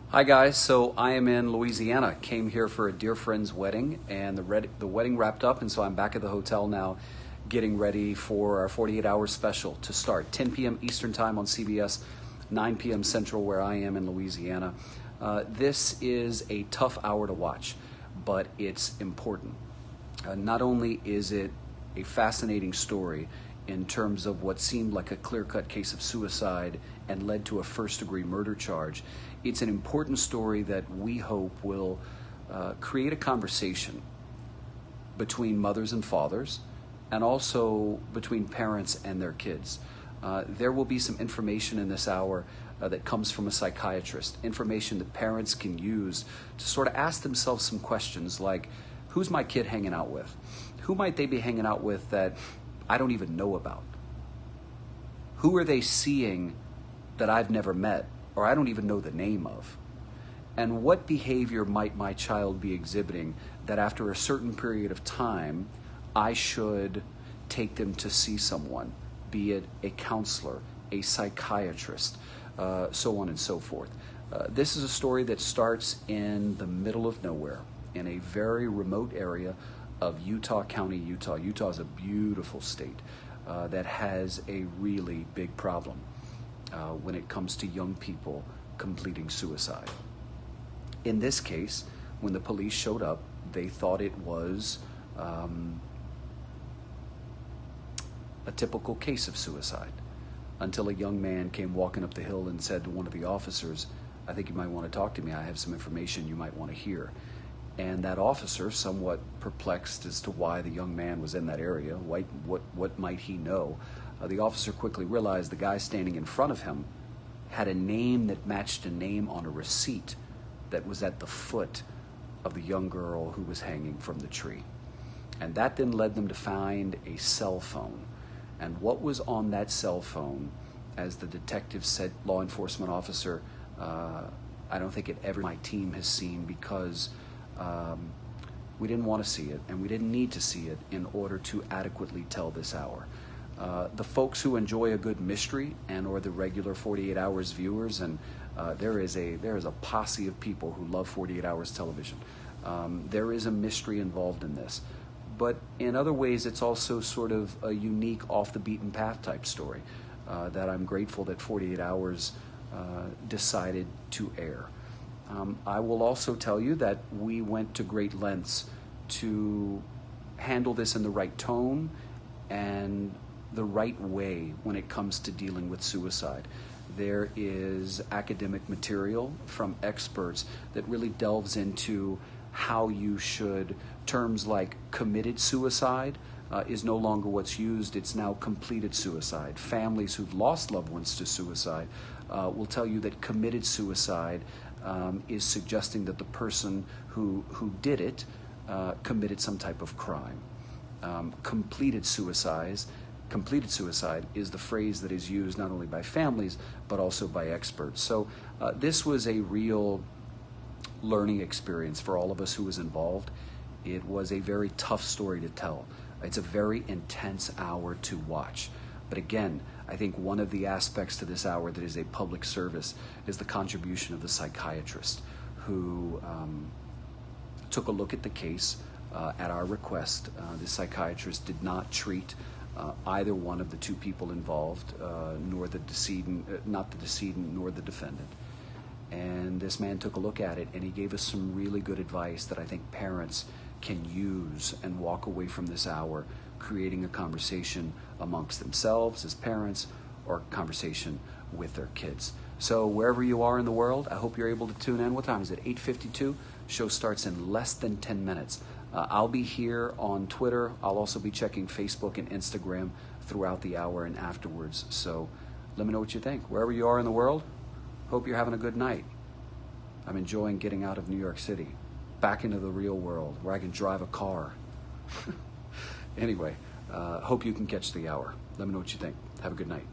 Hi guys, so I am in Louisiana. Came here for a dear friend's wedding, and the wedding wrapped up, and so I'm back at the hotel now, getting ready for our 48-hour special to start 10 p.m. Eastern Time on CBS, 9 p.m. Central where I am in Louisiana. This is a tough hour to watch, but it's important. Not only is it a fascinating story in terms of what seemed like a clear-cut case of suicide and led to a first-degree murder charge, it's an important story that we hope will create a conversation between mothers and fathers, and also between parents and their kids. There will be some information in this hour that comes from a psychiatrist, information that parents can use to sort of ask themselves some questions like, who's my kid hanging out with? Who might they be hanging out with that I don't even know about? Who are they seeing that I've never met or I don't even know the name of? And what behavior might my child be exhibiting that after a certain period of time, I should take them to see someone, be it a counselor, a psychiatrist, so on and so forth. This is a story that starts in the middle of nowhere, in a very remote area of Utah County, Utah. Utah is a beautiful state that has a really big problem when it comes to young people completing suicide. In this case, when the police showed up, they thought it was a typical case of suicide, until a young man came walking up the hill and said to one of the officers, "I think you might want to talk to me. I have some information you might want to hear." And that officer, somewhat perplexed as to why the young man was in that area, what might he know, the officer quickly realized the guy standing in front of him had a name that matched a name on a receipt that was at the foot of the young girl who was hanging from the tree. And that then led them to find a cell phone. And what was on that cell phone, as the detective said, law enforcement officer, I don't think it ever my team has seen, because we didn't want to see it, and we didn't need to see it in order to adequately tell this hour. The folks who enjoy a good mystery and or the regular 48 Hours viewers, and there is a posse of people who love 48 Hours television. There is a mystery involved in this. But in other ways, it's also sort of a unique off-the-beaten-path type story that I'm grateful that 48 Hours decided to air. I will also tell you that we went to great lengths to handle this in the right tone and the right way when it comes to dealing with suicide. There is academic material from experts that really delves into how you should, terms like committed suicide is no longer what's used, it's now completed suicide. Families who've lost loved ones to suicide will tell you that committed suicide is suggesting that the person who did it committed some type of crime. Completed suicide is the phrase that is used not only by families but also by experts. So this was a real learning experience for all of us who was involved. It was a very tough story to tell. It's a very intense hour to watch. But again, I think one of the aspects to this hour that is a public service is the contribution of the psychiatrist who took a look at the case at our request. The psychiatrist did not treat either one of the two people involved, nor the decedent, not the decedent nor the defendant. And this man took a look at it, and he gave us some really good advice that I think parents can use and walk away from this hour creating a conversation amongst themselves as parents, or a conversation with their kids. So wherever you are in the world, I hope you're able to tune in. What time is it? 8:52. Show starts in less than 10 minutes. I'll be here on Twitter. I'll also be checking Facebook and Instagram throughout the hour and afterwards. So let me know what you think. Wherever you are in the world, hope you're having a good night. I'm enjoying getting out of New York City, back into the real world where I can drive a car. Anyway, hope you can catch the hour. Let me know what you think. Have a good night.